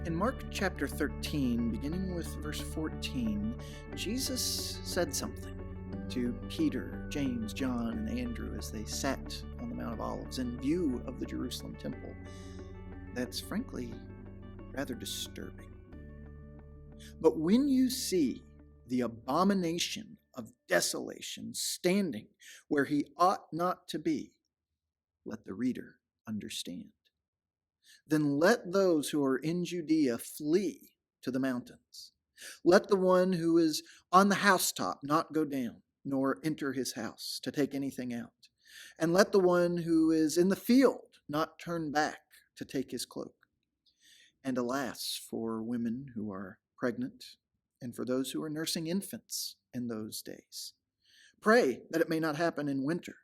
In Mark chapter 13, beginning with verse 14, Jesus said something to Peter, James, John, and Andrew as they sat on the Mount of Olives in view of the Jerusalem temple that's frankly rather disturbing. But when you see the abomination of desolation standing where he ought not to be, let the reader understand. Then let those who are in Judea flee to the mountains. Let the one who is on the housetop not go down, nor enter his house to take anything out. And let the one who is in the field not turn back to take his cloak. And alas, for women who are pregnant, and for those who are nursing infants in those days. Pray that it may not happen in winter.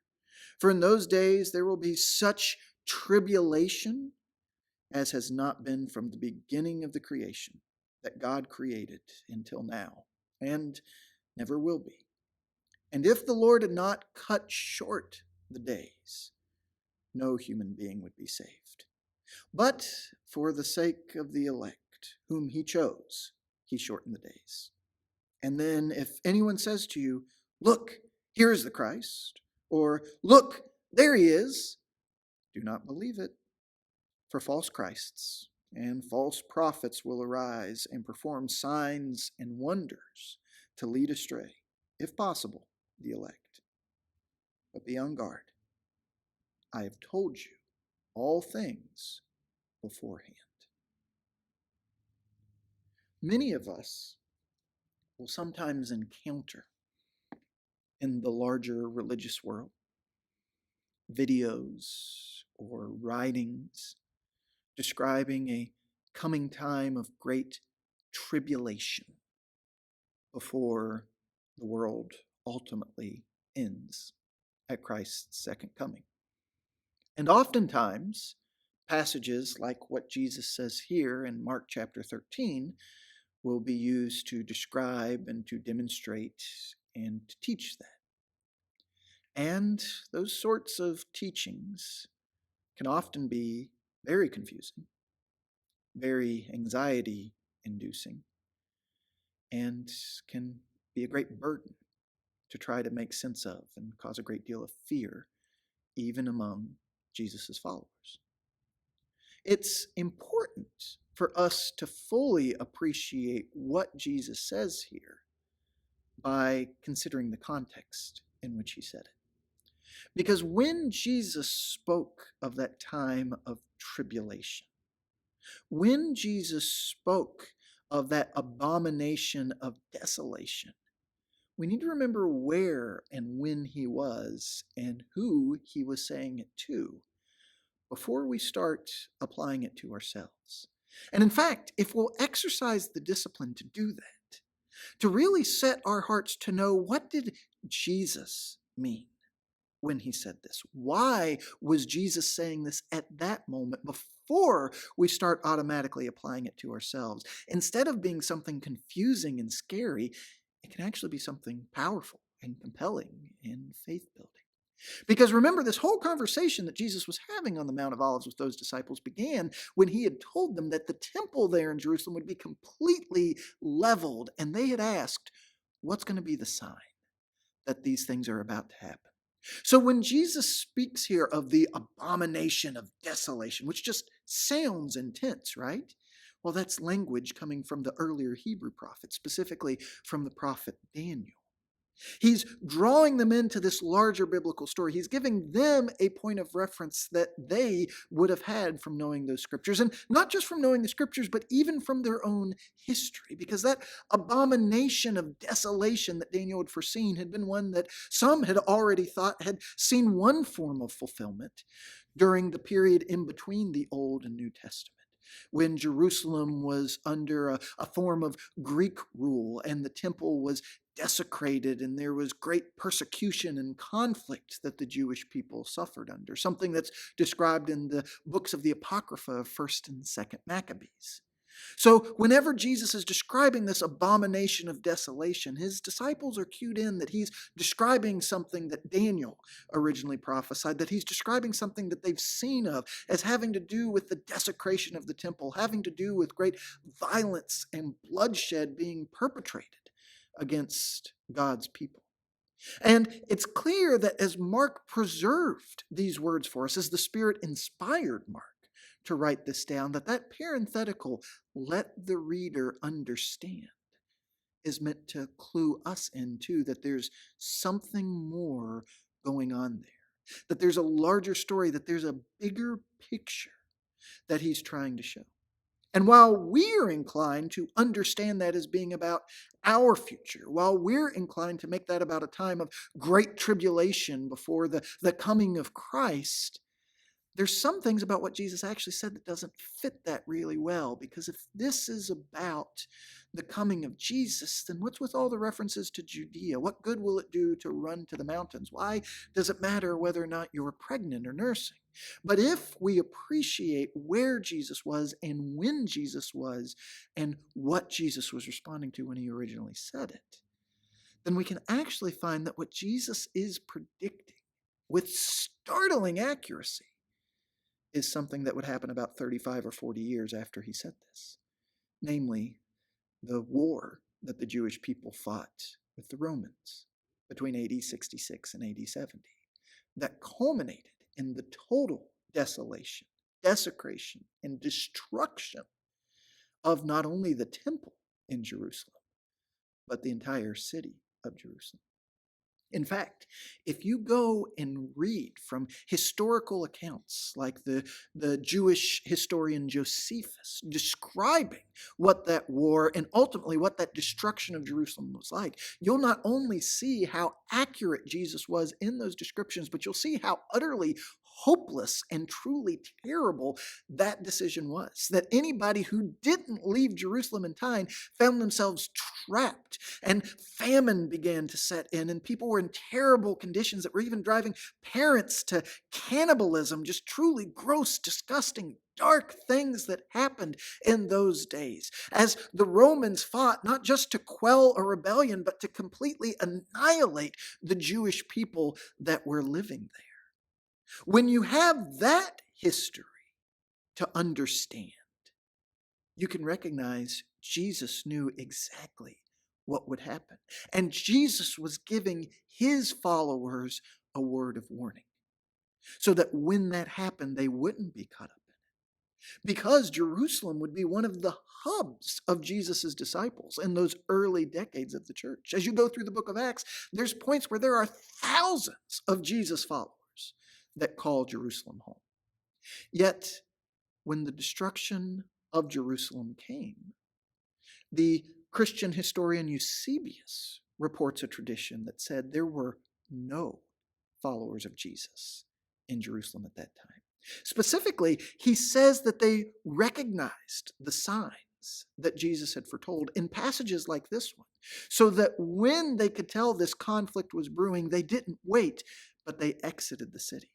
For in those days there will be such tribulation as has not been from the beginning of the creation that God created until now, and never will be. And if the Lord had not cut short the days, no human being would be saved. But for the sake of the elect, whom he chose, he shortened the days. And then if anyone says to you, "Look, here is the Christ," or "Look, there he is," do not believe it. For false Christs and false prophets will arise and perform signs and wonders to lead astray, if possible, the elect. But be on guard. I have told you all things beforehand. Many of us will sometimes encounter in the larger religious world videos or writings describing a coming time of great tribulation before the world ultimately ends at Christ's second coming. And oftentimes, passages like what Jesus says here in Mark chapter 13 will be used to describe and to demonstrate and to teach that. And those sorts of teachings can often be very confusing, very anxiety-inducing, and can be a great burden to try to make sense of and cause a great deal of fear, even among Jesus' followers. It's important for us to fully appreciate what Jesus says here by considering the context in which he said it. Because when Jesus spoke of that time of tribulation, when Jesus spoke of that abomination of desolation, we need to remember where and when he was and who he was saying it to before we start applying it to ourselves. And in fact, if we'll exercise the discipline to do that, to really set our hearts to know, what did Jesus mean when he said this? Why was Jesus saying this at that moment before we start automatically applying it to ourselves? Instead of being something confusing and scary, it can actually be something powerful and compelling and faith-building. Because remember, this whole conversation that Jesus was having on the Mount of Olives with those disciples began when he had told them that the temple there in Jerusalem would be completely leveled. And they had asked, what's going to be the sign that these things are about to happen? So when Jesus speaks here of the abomination of desolation, which just sounds intense, right? Well, that's language coming from the earlier Hebrew prophets, specifically from the prophet Daniel. He's drawing them into this larger biblical story. He's giving them a point of reference that they would have had from knowing those scriptures. And not just from knowing the scriptures, but even from their own history. Because that abomination of desolation that Daniel had foreseen had been one that some had already thought had seen one form of fulfillment during the period in between the Old and New Testament, when Jerusalem was under a form of Greek rule and the temple was desecrated and there was great persecution and conflict that the Jewish people suffered under, something that's described in the books of the Apocrypha of 1st and 2nd Maccabees. So whenever Jesus is describing this abomination of desolation, his disciples are cued in that he's describing something that Daniel originally prophesied, that he's describing something that they've seen of as having to do with the desecration of the temple, having to do with great violence and bloodshed being perpetrated against God's people. And it's clear that as Mark preserved these words for us, as the Spirit inspired Mark to write this down, that parenthetical, let the reader understand, is meant to clue us into that there's something more going on there, that there's a larger story, that there's a bigger picture that he's trying to show. And while we're inclined to understand that as being about our future, while we're inclined to make that about a time of great tribulation before the coming of Christ, there's some things about what Jesus actually said that doesn't fit that really well. Because if this is about the coming of Jesus, then what's with all the references to Judea? What good will it do to run to the mountains? Why does it matter whether or not you're pregnant or nursing? But if we appreciate where Jesus was and when Jesus was and what Jesus was responding to when he originally said it, then we can actually find that what Jesus is predicting with startling accuracy is something that would happen about 35 or 40 years after he said this. Namely, the war that the Jewish people fought with the Romans between AD 66 and AD 70 that culminated in the total desolation, desecration, and destruction of not only the temple in Jerusalem, but the entire city of Jerusalem. In fact, if you go and read from historical accounts like the Jewish historian Josephus describing what that war and ultimately what that destruction of Jerusalem was like, you'll not only see how accurate Jesus was in those descriptions, but you'll see how utterly hopeless and truly terrible that decision was. That anybody who didn't leave Jerusalem in time found themselves trapped, and famine began to set in, and people were in terrible conditions that were even driving parents to cannibalism, just truly gross, disgusting, dark things that happened in those days as the Romans fought not just to quell a rebellion, but to completely annihilate the Jewish people that were living there. When you have that history to understand, you can recognize Jesus knew exactly what would happen. And Jesus was giving his followers a word of warning so that when that happened, they wouldn't be caught up in it. Because Jerusalem would be one of the hubs of Jesus' disciples in those early decades of the church. As you go through the book of Acts, there's points where there are thousands of Jesus followers that call Jerusalem home. Yet, when the destruction of Jerusalem came, the Christian historian Eusebius reports a tradition that said there were no followers of Jesus in Jerusalem at that time. Specifically, he says that they recognized the signs that Jesus had foretold in passages like this one, so that when they could tell this conflict was brewing, they didn't wait, but they exited the city,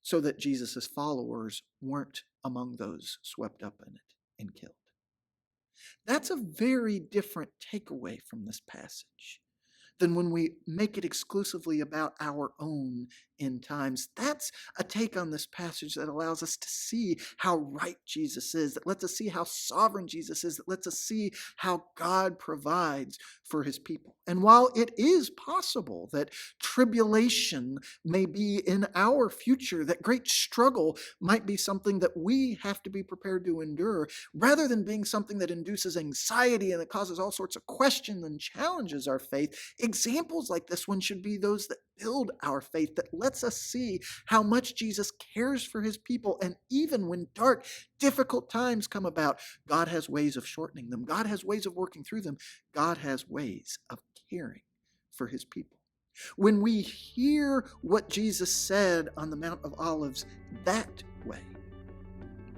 so that Jesus' followers weren't among those swept up in it and killed. That's a very different takeaway from this passage than when we make it exclusively about our own end times. That's a take on this passage that allows us to see how right Jesus is, that lets us see how sovereign Jesus is, that lets us see how God provides for his people. And while it is possible that tribulation may be in our future, that great struggle might be something that we have to be prepared to endure, rather than being something that induces anxiety and that causes all sorts of questions and challenges our faith, examples like this one should be those that build our faith, that lets us see how much Jesus cares for his people. And even when dark, difficult times come about, God has ways of shortening them. God has ways of working through them. God has ways of caring for his people. When we hear what Jesus said on the Mount of Olives that way,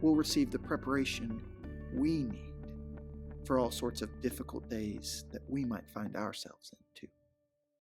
we'll receive the preparation we need for all sorts of difficult days that we might find ourselves in.